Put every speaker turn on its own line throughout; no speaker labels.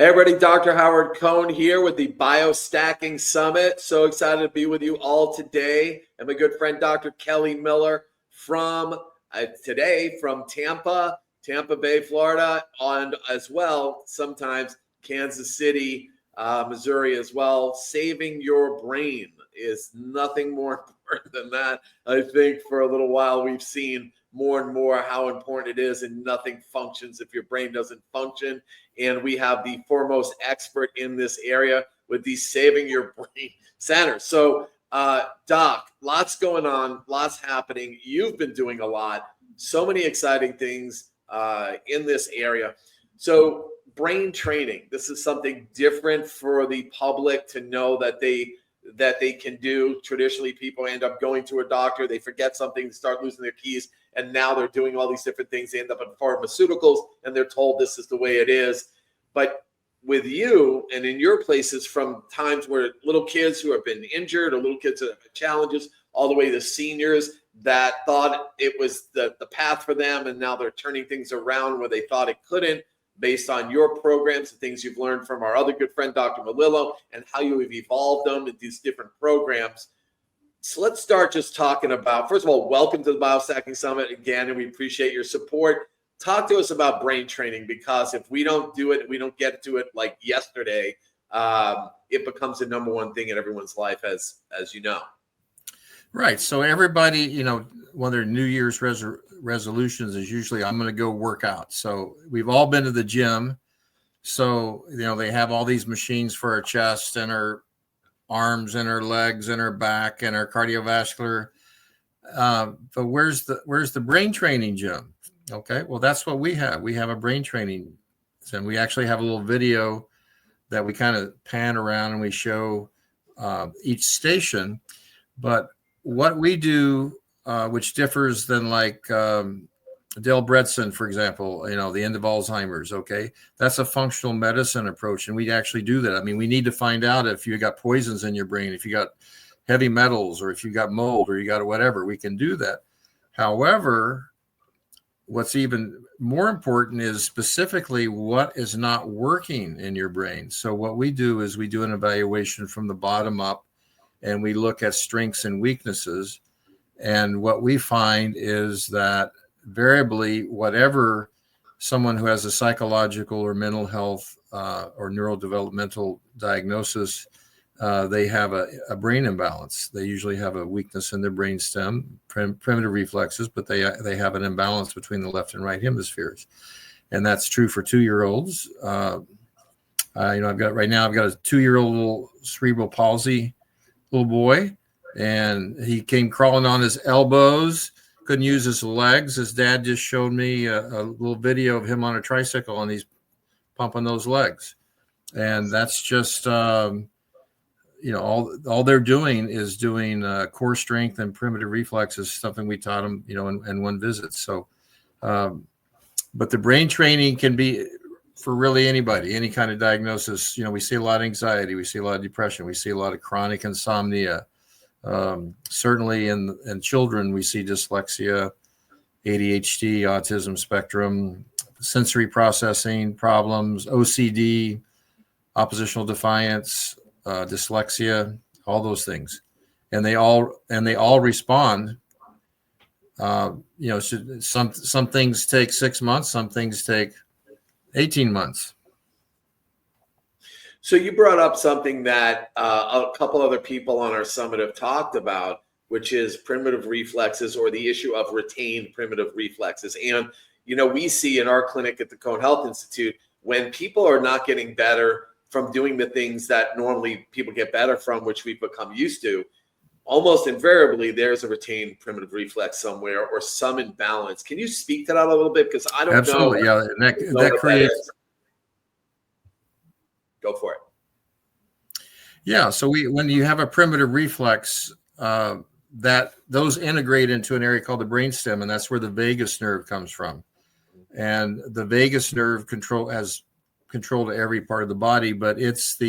Hey everybody, Dr. Howard Cohn here with the BioStacking Summit. So excited to be with you all today. And my good friend, Dr. Kelly Miller from today from Tampa Bay, Florida, and as well, sometimes Kansas City, Missouri as well. Saving your brain is nothing more important than that. I think for a little while we've seen more and more how important it is, and nothing functions if your brain doesn't function. And we have the foremost expert in this area with the Saving Your Brain Center. So, Doc, lots going on, lots happening. You've been doing a lot, so many exciting things in this area. So, brain training, this is something different for the public to know that they can do. Traditionally, people end up going to a doctor, they forget something, start losing their keys, and now they're doing all these different things. They end up in pharmaceuticals, and they're told this is the way it is. But with you and in your places, from times where little kids who have been injured or little kids that have had challenges, all the way to seniors that thought it was the path for them, and now they're turning things around where they thought it couldn't, based on your programs, the things you've learned from our other good friend, Dr. Malillo, and how you have evolved them in these different programs. So let's start just talking about, first of all, welcome to the BioStacking Summit again, and we appreciate your support. Talk to us about brain training, because if we don't do it, we don't get to it like yesterday, it becomes the number one thing in everyone's life, as you know.
Right. So everybody, one of their New Year's resolutions is usually, I'm going to go work out. So we've all been to the gym. So, they have all these machines for our chest and our arms and our legs and our back and our cardiovascular. But where's the brain training gym? Okay, well, that's what we have. We have a brain training, and we actually have a little video that we kind of pan around and we show each station. But what we do, which differs than like Dale Bredesen, for example, the end of Alzheimer's, okay, that's a functional medicine approach, and we actually do that. I mean, we need to find out if you got poisons in your brain, if you got heavy metals, or if you got mold, or you got whatever, we can do that. However, what's even more important is specifically what is not working in your brain. So what we do is we do an evaluation from the bottom up, and we look at strengths and weaknesses. And what we find is that variably, whatever someone who has a psychological or mental health or neurodevelopmental diagnosis, they have a brain imbalance. They usually have a weakness in their brain stem, primitive reflexes, but they have an imbalance between the left and right hemispheres. And that's true for 2-year-olds. I've got a 2-year-old little cerebral palsy little boy, and he came crawling on his elbows, couldn't use his legs. His dad just showed me a little video of him on a tricycle, and he's pumping those legs. And that's just, all they're doing is doing core strength and primitive reflexes, something we taught them, in one visit. So, but the brain training can be for really anybody, any kind of diagnosis. We see a lot of anxiety, we see a lot of depression, we see a lot of chronic insomnia. Certainly in children, we see dyslexia, ADHD, autism spectrum, sensory processing problems, OCD, oppositional defiance, dyslexia, all those things, and they all respond. Some things take 6 months, some things take 18 months.
So you brought up something that a couple other people on our summit have talked about, which is primitive reflexes, or the issue of retained primitive reflexes. And, we see in our clinic at the Cohn Health Institute, when people are not getting better from doing the things that normally people get better from, which we've become used to, almost invariably there's a retained primitive reflex somewhere or some imbalance. Can you speak to that a little bit? Because I don't know.
Absolutely, yeah. That creates.
Go for it.
Yeah. So when you have a primitive reflex, that those integrate into an area called the brainstem, and that's where the vagus nerve comes from. And the vagus nerve has control to every part of the body, but it's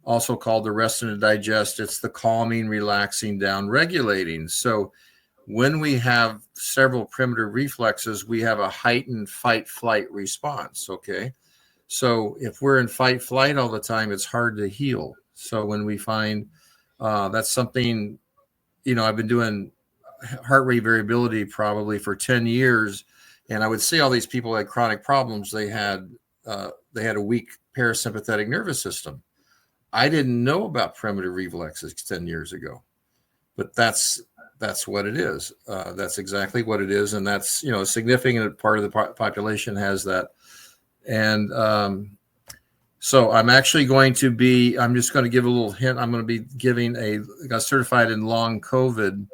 also called the rest and the digest. It's the calming, relaxing, down regulating. So when we have several primitive reflexes, we have a heightened fight flight response. Okay. So if we're in fight flight all the time, it's hard to heal. So when we find that's something, I've been doing heart rate variability probably for 10 years. And I would see all these people had chronic problems. They had a weak parasympathetic nervous system. I didn't know about primitive reflexes 10 years ago, but that's what it is. That's exactly what it is. And that's, a significant part of the population has that. And so I'm actually I'm just going to give a little hint. I'm going to be got certified in long COVID,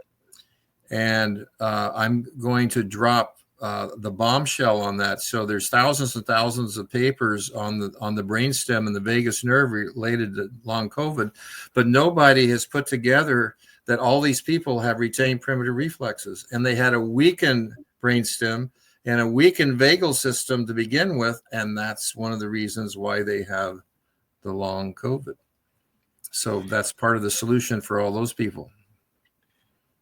and I'm going to drop the bombshell on that. So there's thousands and thousands of papers on the brainstem and the vagus nerve related to long COVID, but nobody has put together that all these people have retained primitive reflexes, and they had a weakened brainstem and a weakened vagal system to begin with, and that's one of the reasons why they have the long COVID. So that's part of the solution for all those people.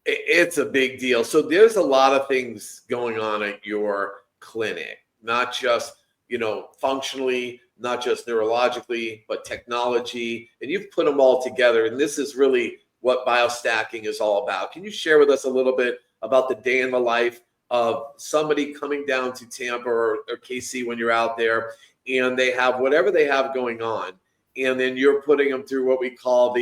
It's a big deal. So there's a lot of things going on at your clinic, not just, functionally, not just neurologically, but technology, and you've put them all together. And this is really what BioStacking is all about. Can you share with us a little bit about the day in the life of somebody coming down to Tampa or KC when you're out there, and they have whatever they have going on, and then you're putting them through what we call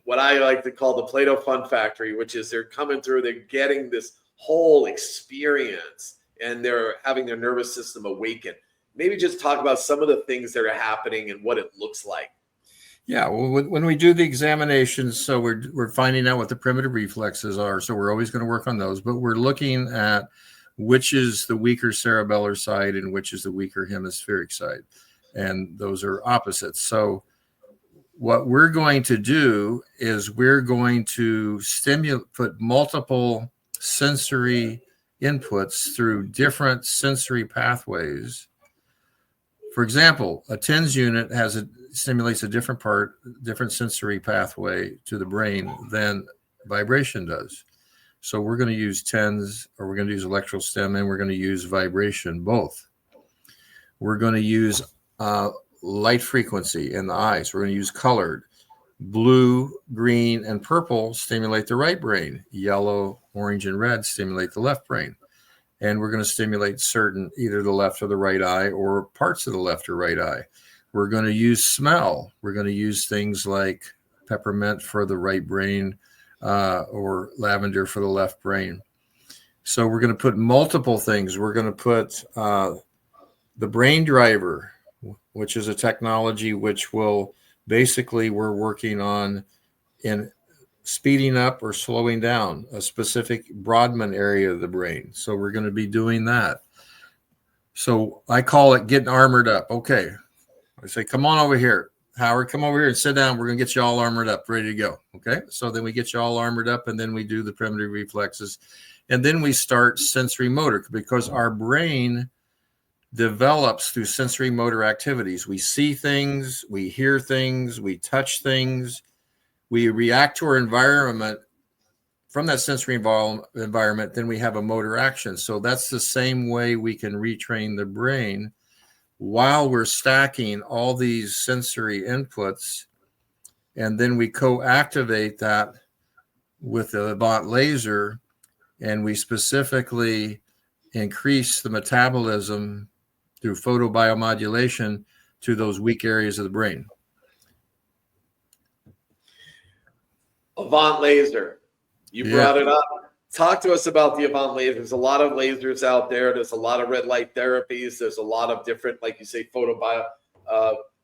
what I like to call the Play-Doh Fun Factory, which is they're coming through, they're getting this whole experience, and they're having their nervous system awaken. Maybe just talk about some of the things that are happening and what it looks like.
Yeah, well, when we do the examinations, so we're finding out what the primitive reflexes are. So we're always going to work on those, but we're looking at which is the weaker cerebellar side and which is the weaker hemispheric side, and those are opposites. So what we're going to do is we're going to put multiple sensory inputs through different sensory pathways. For example, a TENS unit stimulates a different sensory pathway to the brain than vibration does. So we're going to use TENS, or we're going to use electrical stim, and we're going to use vibration, both. We're going to use light frequency in the eyes. We're going to use colored. Blue, green, and purple stimulate the right brain. Yellow, orange, and red stimulate the left brain. And we're going to stimulate either the left or the right eye, or parts of the left or right eye. We're going to use smell. We're going to use things like peppermint for the right brain, or lavender for the left brain. So we're going to put multiple things. We're going to put the brain driver, which is a technology which will basically, we're working on in speeding up or slowing down a specific Brodmann area of the brain. So we're going to be doing that. So I call it getting armored up. Okay. I say, come on over here, Howard, come over here and sit down. We're going to get you all armored up, ready to go. Okay. So then we get you all armored up, and then we do the primitive reflexes. And then we start sensory motor, because our brain develops through sensory motor activities. We see things, we hear things, we touch things, we react to our environment. From that sensory environment, then we have a motor action. So that's the same way we can retrain the brain while we're stacking all these sensory inputs. And then we co-activate that with the Avant laser, and we specifically increase the metabolism through photobiomodulation to those weak areas of the brain.
Avant laser, you brought it up. Talk to us about the Avant laser. There's a lot of lasers out there. There's a lot of red light therapies. There's a lot of different, like you say,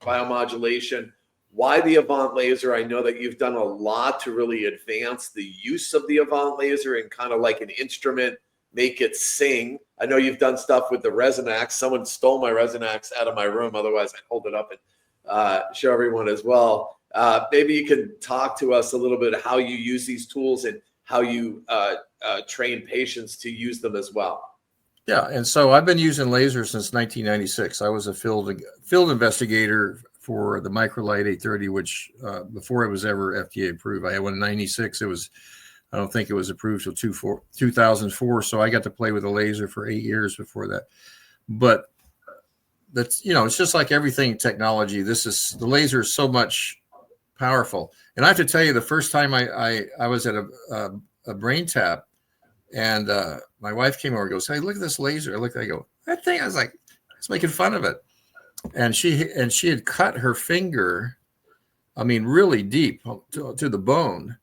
biomodulation. Why the Avant laser? I know that you've done a lot to really advance the use of the Avant laser and kind of like an instrument, make it sing. I know you've done stuff with the Resinax. Someone stole my Resinax out of my room. Otherwise, I'd hold it up and show everyone as well. Maybe you can talk to us a little bit how you use these tools and how you train patients to use them as well.
Yeah, and so I've been using lasers since 1996. I was a field investigator for the Microlight 830, which before it was ever FDA approved. I had one in 96. I don't think it was approved till 2004. So I got to play with a laser for 8 years before that. But that's, it's just like everything technology. The laser is so much powerful. And I have to tell you, the first time I was at a brain tap, and my wife came over and goes, "Hey, look at this laser." I go, that thing, I was like, I was making fun of it. And she had cut her finger, I mean, really deep to the bone.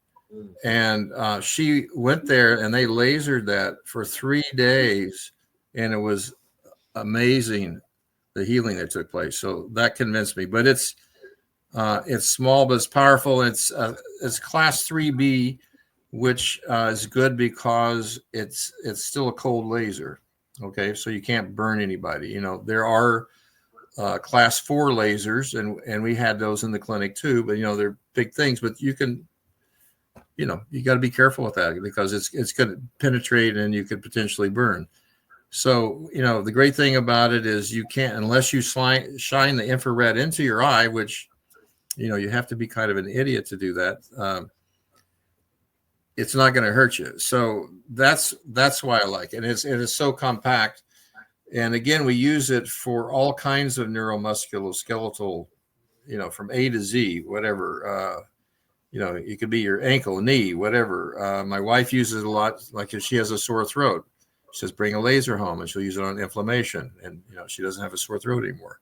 And she went there and they lasered that for 3 days. And it was amazing, the healing that took place. So that convinced me. But it's small, but it's powerful. It's class 3B, which is good because it's still a cold laser. Okay, so you can't burn anybody. There are class 4 lasers, and we had those in the clinic too. But they're big things. But you can, you got to be careful with that because it's going to penetrate and you could potentially burn. So, the great thing about it is you can't, unless you shine the infrared into your eye, which, you have to be kind of an idiot to do that. It's not going to hurt you. So that's why I like it. It is so compact. And again, we use it for all kinds of neuromusculoskeletal, from A to Z, whatever. It could be your ankle, knee, whatever. My wife uses it a lot, like if she has a sore throat. She says, bring a laser home, and she'll use it on inflammation. And, she doesn't have a sore throat anymore.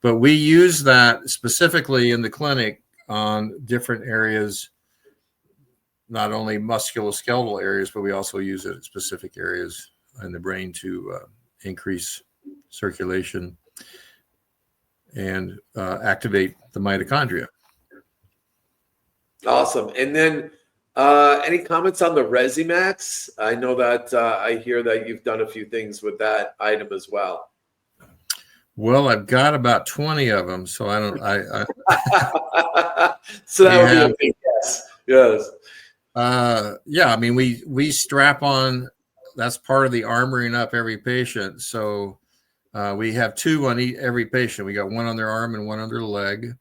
But we use that specifically in the clinic on different areas, not only musculoskeletal areas, but we also use it in specific areas in the brain to increase circulation and activate the mitochondria.
Awesome. And then any comments on the Resimax? I know that I hear that you've done a few things with that item as well.
Well, I've got about 20 of them, so I don't.
So that would be a big yes. Yes.
Yeah, I mean, we strap on. That's part of the armoring up every patient. So we have 2 on every patient. We got one on their arm and one on their leg,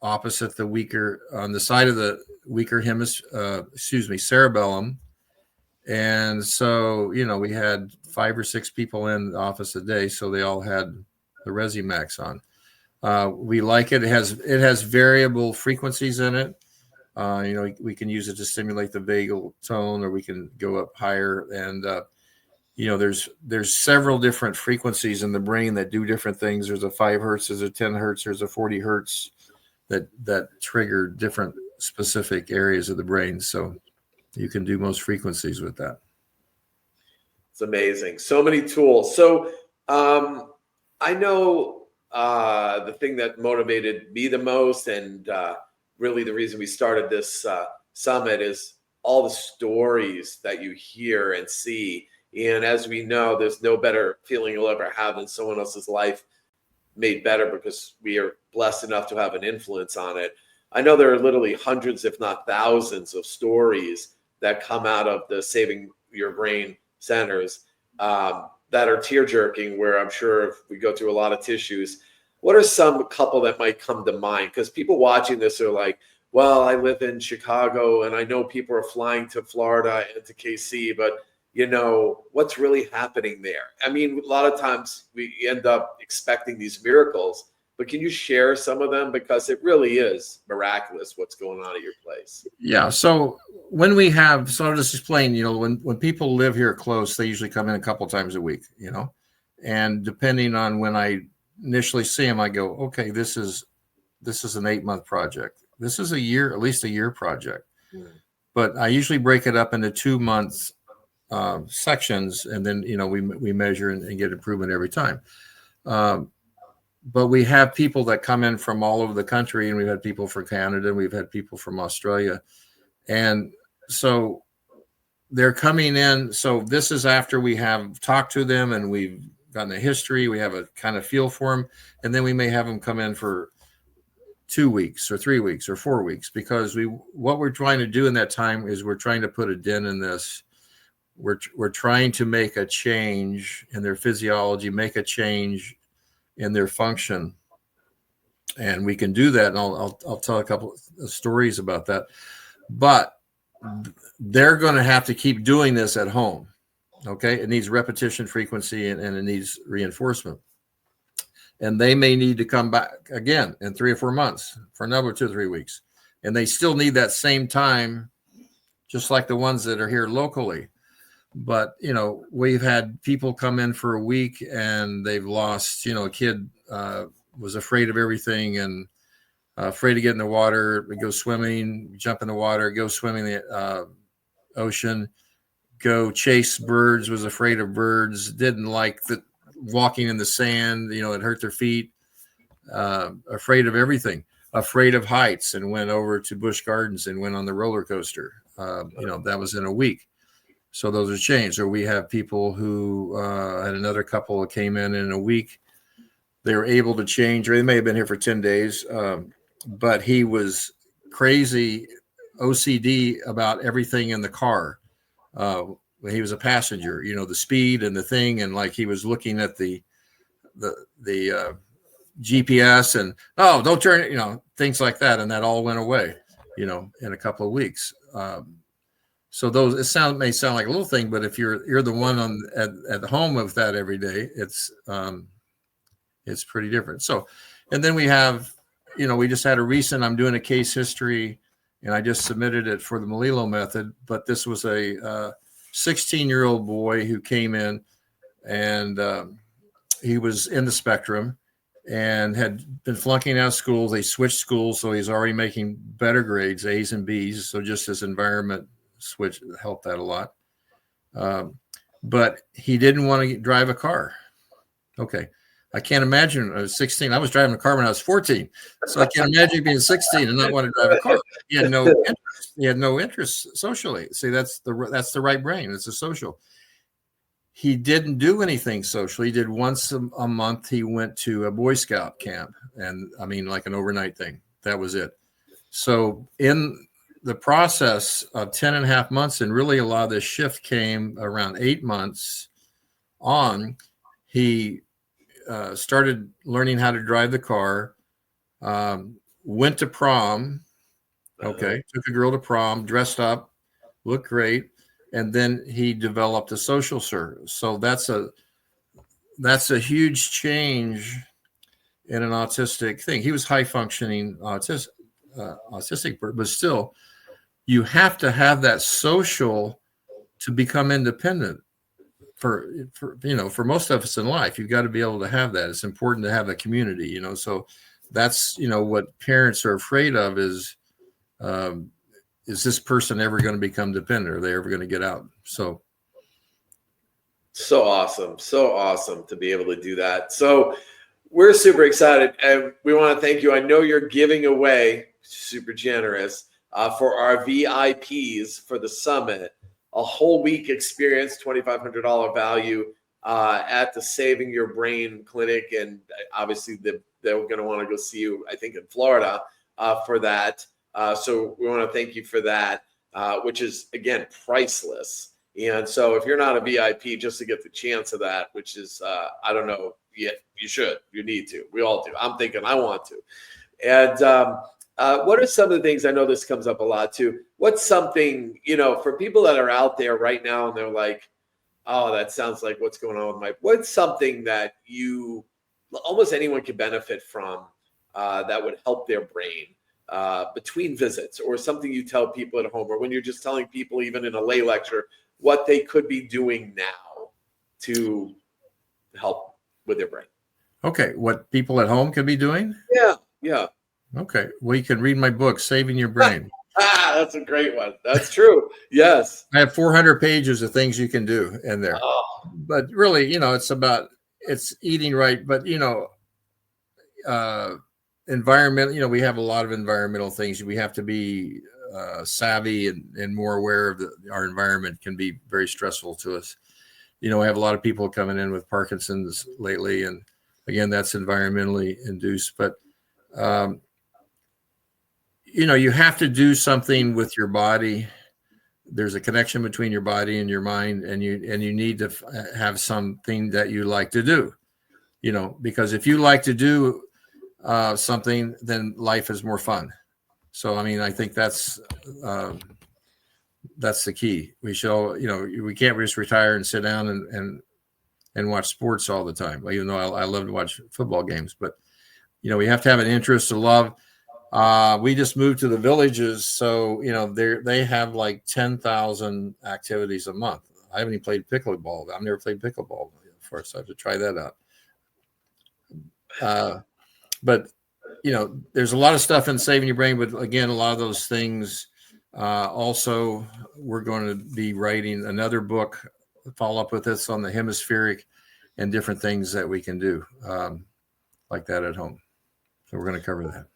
opposite the weaker, on the side of the weaker cerebellum. And so, we had 5 or 6 people in the office a day, so they all had the Resimax on. We like it. It has variable frequencies in it. We can use it to stimulate the vagal tone, or we can go up higher. And there's several different frequencies in the brain that do different things. There's a 5 hertz, there's a 10 hertz, there's a 40 hertz that trigger different specific areas of the brain. So you can do most frequencies with that.
It's amazing. So many tools. So I know the thing that motivated me the most, and really the reason we started this summit, is all the stories that you hear and see. And as we know, there's no better feeling you'll ever have than someone else's life made better because we are blessed enough to have an influence on it. I know there are literally hundreds, if not thousands, of stories that come out of the Saving Your Brain centers that are tear-jerking, where I'm sure if we go through a lot of tissues. What are couple that might come to mind? Because people watching this are like, well, I live in Chicago and I know people are flying to Florida and to KC, but what's really happening there? I mean, a lot of times we end up expecting these miracles, but can you share some of them? Because it really is miraculous what's going on at your place.
Yeah. So I'll just explain, when people live here close, they usually come in a couple times a week, and depending on when I initially see them, I go, okay, this is an 8-month project. This is at least a year project. But I usually break it up into 2 months sections, and then we measure and get improvement every time. But we have people that come in from all over the country, and we've had people from Canada, and we've had people from Australia, and so they're coming in. So this is after we have talked to them and we've gotten a history, we have a kind of feel for them, and then we may have them come in for 2 weeks or 3 weeks or 4 weeks, because what we're trying to do in that time is we're trying to put a dent in this. We're trying to make a change in their physiology, make a change in their function, and we can do that. And I'll tell a couple of stories about that. But they're going to have to keep doing this at home. Okay, it needs repetition, frequency, and it needs reinforcement. and they may need to come back again in 3 or 4 months for another 2 or 3 weeks. And they still need that same time, just like the ones that are here locally. But, we've had people come in for a week and they've lost, a kid was afraid of everything and afraid to get in the water, go swimming, jump in the water, go swimming in the ocean, go chase birds, was afraid of birds, didn't like the walking in the sand, it hurt their feet, afraid of everything, afraid of heights, and went over to Busch Gardens and went on the roller coaster. That was in a week. So those are changed. Or we have people who had another couple that came in a week. They were able to change, or they may have been here for 10 days. But he was crazy OCD about everything in the car. When he was a passenger, the speed and the thing. And like he was looking at the GPS and, oh, don't turn it, things like that. And that all went away, in a couple of weeks. So those, may sound like a little thing, but if you're the one at home with that every day, it's pretty different. So, and then we have, we just had I'm doing a case history and I just submitted it for the Malilo method, but this was a 16-year-old boy who came in and he was in the spectrum and had been flunking out of school. They switched schools, so he's already making better grades, A's and B's. So just his environment switch helped that a lot. But he didn't want to drive a car. Okay. I can't imagine. I was 16. I was driving a car when I was 14. So I can't imagine being 16 and not want to drive a car. He had no interest. He had no interest socially. See, that's the right brain. It's a social. He didn't do anything social. He did once a month. He went to a Boy Scout camp, and like an overnight thing. That was it. So in the process of 10 and a half months, and really a lot of this shift came around 8 months on, he started learning how to drive the car, went to prom. Okay. Took a girl to prom, dressed up, looked great. And then he developed a social service. So that's a huge change in an autistic thing. He was high functioning autistic, but still you have to have that social to become independent. For most of us in life, you've got to be able to have that. It's important to have a community, so that's, what parents are afraid of is this person ever going to become dependent? Are they ever going to get out? So awesome to be able to do that. So we're super excited and we want to thank you. I know you're giving away, super generous, for our VIPs for the summit, a whole week experience, $2,500 value at the Saving Your Brain Clinic. And obviously they're going to want to go see you, I think, in Florida for that. So we want to thank you for that, which is, again, priceless. And so if you're not a VIP, just to get the chance of that, which is, I don't know, you need to. We all do. I'm thinking I want to. And what are some of the things, I know this comes up a lot too, what's something, for people that are out there right now and they're like, oh, that sounds like what's going on with what's something that almost anyone could benefit from that would help their brain between visits, or something you tell people at home, or when you're just telling people even in a lay lecture what they could be doing now to help with their brain? Okay, what people at home can be doing? Yeah. Okay, well, you can read my book, Saving Your Brain. That's a great one. That's true. Yes. I have 400 pages of things you can do in there. Oh. But really, it's eating right. But, environmental, we have a lot of environmental things. We have to be savvy and more aware of our environment can be very stressful to us. We have a lot of people coming in with Parkinson's lately. And again, that's environmentally induced. But, you have to do something with your body. There's a connection between your body and your mind, and you need to have something that you like to do, because if you like to do something, then life is more fun. So, I think that's the key. We should all, we can't just retire and sit down and watch sports all the time. Even though I love to watch football games, but we have to have an interest, a love. We just moved to the villages, so they have like 10,000 activities a month. I haven't even played pickleball. I've never played pickleball before, so I have to try that out. But there's a lot of stuff in Saving Your Brain, but again, a lot of those things. Also, we're going to be writing another book, follow up with this on the hemispheric and different things that we can do like that at home. So we're going to cover that.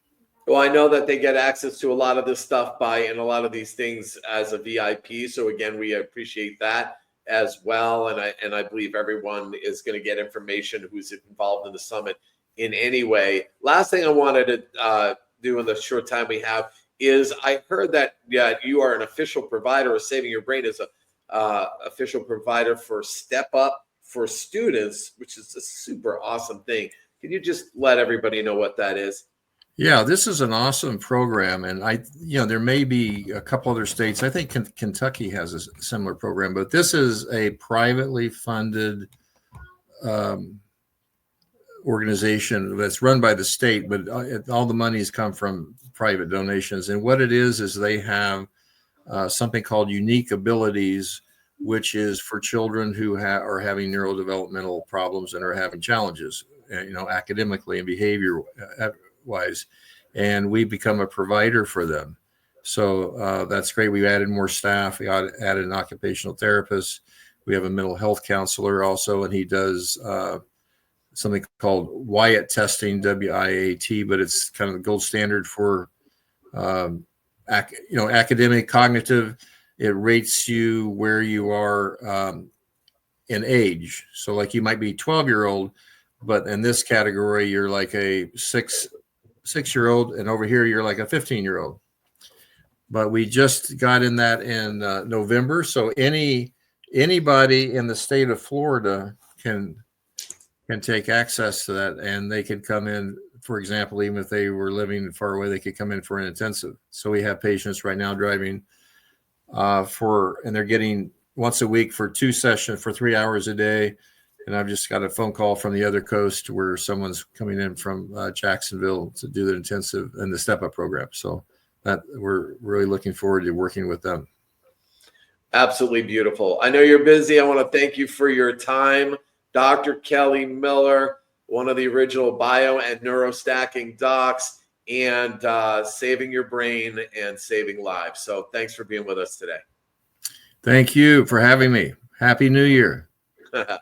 Well, I know that they get access to a lot of this stuff and a lot of these things as a VIP. So again, we appreciate that as well. And I believe everyone is going to get information who's involved in the summit in any way. Last thing I wanted to do in the short time we have is I heard that you are an official provider, or Saving Your Brain is a official provider for Step Up for students, which is a super awesome thing. Can you just let everybody know what that is?
Yeah, this is an awesome program, and there may be a couple other states. I think Kentucky has a similar program, but this is a privately funded organization that's run by the state, but all the monies come from private donations. And what it is they have something called Unique Abilities, which is for children who are having neurodevelopmental problems and are having challenges, academically and behavior wise, and we become a provider for them. So that's great. We've added more staff. We added an occupational therapist. We have a mental health counselor also, and he does something called Wyatt testing, WIAT, but it's kind of the gold standard for academic, cognitive. It rates you where you are in age. So like you might be 12-year-old, but in this category, you're like a six-year-old, and over here, you're like a 15-year-old. But we just got in that in November. So anybody in the state of Florida can take access to that, and they can come in, for example, even if they were living far away, they could come in for an intensive. So we have patients right now driving and they're getting once a week for 2 sessions for 3 hours a day. And I've just got a phone call from the other coast where someone's coming in from Jacksonville to do the intensive and the Step Up program. So that we're really looking forward to working with them.
Absolutely beautiful. I know you're busy. I want to thank you for your time. Dr. Kelly Miller, one of the original bio and neurostacking docs, and saving your brain and saving lives. So thanks for being with us today.
Thank you for having me. Happy New Year.
Awesome.